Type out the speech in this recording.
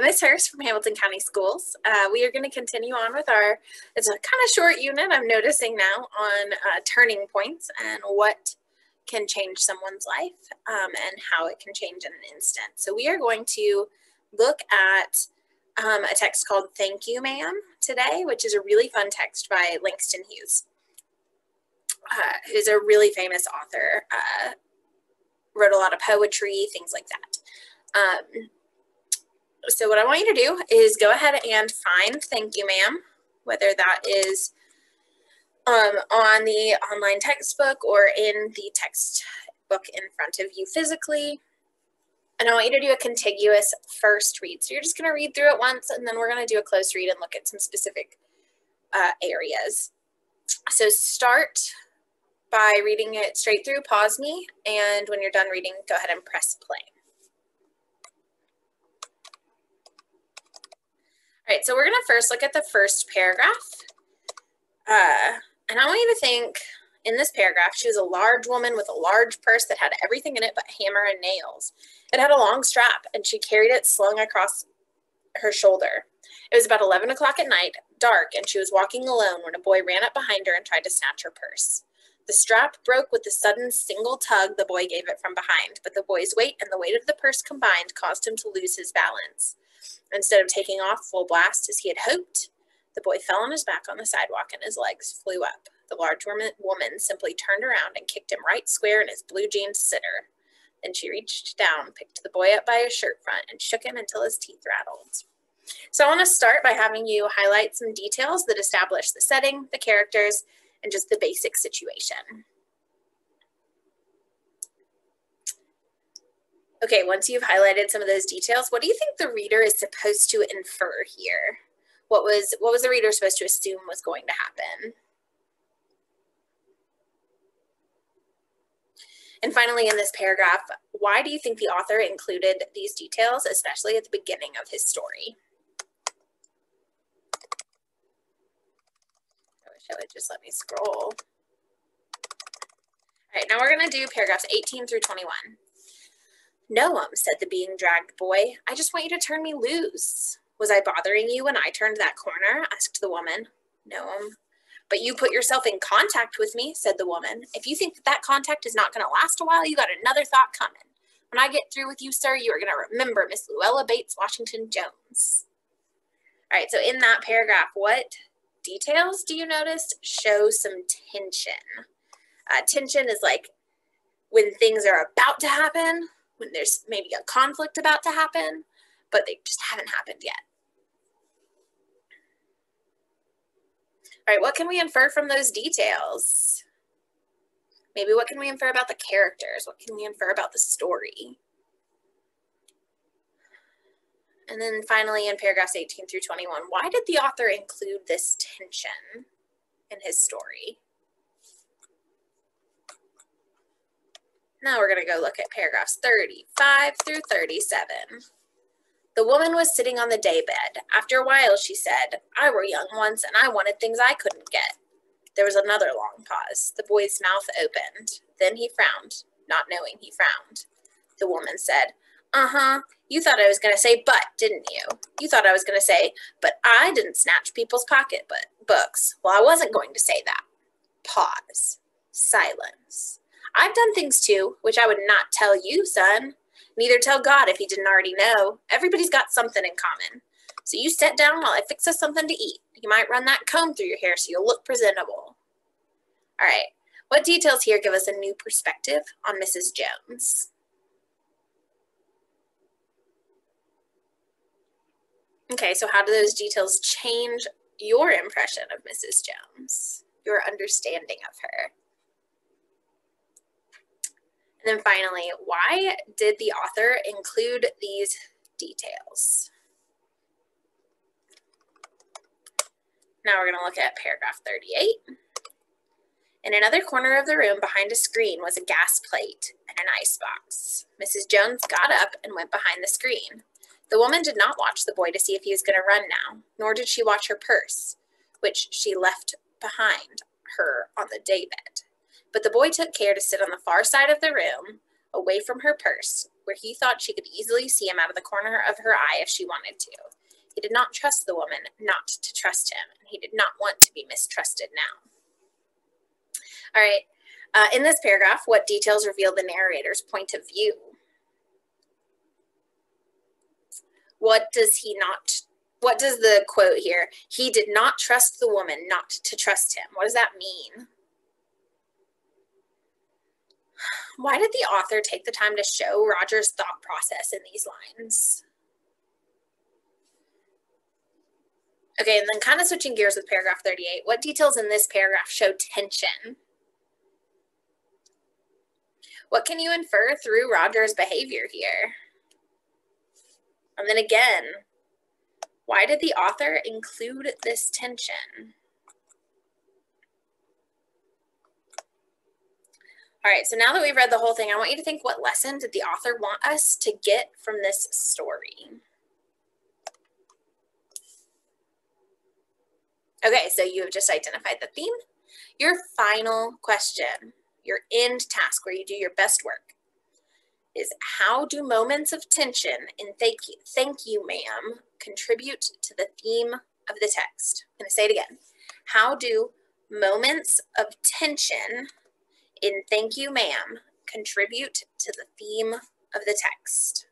Miss Hurst from Hamilton County Schools. We are going to continue on with it's a kind of short unit I'm noticing now on turning points and what can change someone's life and how it can change in an instant. So we are going to look at a text called Thank You, Ma'am today, which is a really fun text by Langston Hughes, who's a really famous author, wrote a lot of poetry, things like that. So what I want you to do is go ahead and find Thank You, Ma'am, whether that is on the online textbook or in the textbook in front of you physically. And I want you to do a contiguous first read. So you're just going to read through it once, and then we're going to do a close read and look at some specific areas. So start by reading it straight through, pause me, and when you're done reading, go ahead and press play. All right, so we're going to first look at the first paragraph. And I want you to think, in this paragraph, she was a large woman with a large purse that had everything in it but hammer and nails. It had a long strap, and she carried it slung across her shoulder. It was about 11 o'clock at night, dark, and she was walking alone when a boy ran up behind her and tried to snatch her purse. The strap broke with the sudden single tug the boy gave it from behind, but the boy's weight and the weight of the purse combined caused him to lose his balance. Instead of taking off full blast as he had hoped, the boy fell on his back on the sidewalk and his legs flew up. The large woman simply turned around and kicked him right square in his blue jeans sitter. Then she reached down, picked the boy up by his shirt front, and shook him until his teeth rattled. So I want to start by having you highlight some details that establish the setting, the characters, and just the basic situation. Okay, once you've highlighted some of those details, what do you think the reader is supposed to infer here? What was the reader supposed to assume was going to happen? And finally, in this paragraph, why do you think the author included these details, especially at the beginning of his story? I wish it would just let me scroll. All right, now we're going to do paragraphs 18 through 21. "No'm," said the being dragged boy. "I just want you to turn me loose." "Was I bothering you when I turned that corner?" asked the woman. "No'm." "But you put yourself in contact with me," said the woman. "If you think that contact is not going to last a while, you got another thought coming. When I get through with you, sir, you are going to remember Miss Luella Bates Washington Jones." All right, so in that paragraph, what details do you notice show some tension? Tension is like when things are about to happen, when there's maybe a conflict about to happen, but they just haven't happened yet. All right, what can we infer from those details? Maybe what can we infer about the characters? What can we infer about the story? And then finally, in paragraphs 18 through 21, why did the author include this tension in his story? Now we're going to go look at paragraphs 35 through 37. "The woman was sitting on the daybed. After a while, she said, 'I were young once, and I wanted things I couldn't get.'" There was another long pause. The boy's mouth opened. Then he frowned, not knowing he frowned. The woman said, "Uh-huh, you thought I was going to say but, didn't you? You thought I was going to say, but I didn't snatch people's pocketbooks. Well, I wasn't going to say that." Pause. Silence. "I've done things too, which I would not tell you, son. Neither tell God if he didn't already know. Everybody's got something in common. So you sit down while I fix us something to eat. You might run that comb through your hair so you'll look presentable." All right, what details here give us a new perspective on Mrs. Jones? Okay, so how do those details change your impression of Mrs. Jones, your understanding of her? And then finally, why did the author include these details? Now we're going to look at paragraph 38. "In another corner of the room behind a screen was a gas plate and an icebox. Mrs. Jones got up and went behind the screen. The woman did not watch the boy to see if he was going to run now, nor did she watch her purse, which she left behind her on the daybed. But the boy took care to sit on the far side of the room, away from her purse, where he thought she could easily see him out of the corner of her eye if she wanted to. He did not trust the woman not to trust him, and he did not want to be mistrusted now. All right, in this paragraph, what details reveal the narrator's point of view? What does the quote here? He did not trust the woman not to trust him. What does that mean? Why did the author take the time to show Roger's thought process in these lines? Okay, and then kind of switching gears with paragraph 38, what details in this paragraph show tension? What can you infer through Roger's behavior here? And then again, why did the author include this tension? All right, so now that we've read the whole thing, I want you to think, what lesson did the author want us to get from this story? Okay, so you have just identified the theme. Your final question, your end task where you do your best work, is how do moments of tension in thank you, ma'am, contribute to the theme of the text? I'm going to say it again. How do moments of tension in thank you, ma'am, contribute to the theme of the text?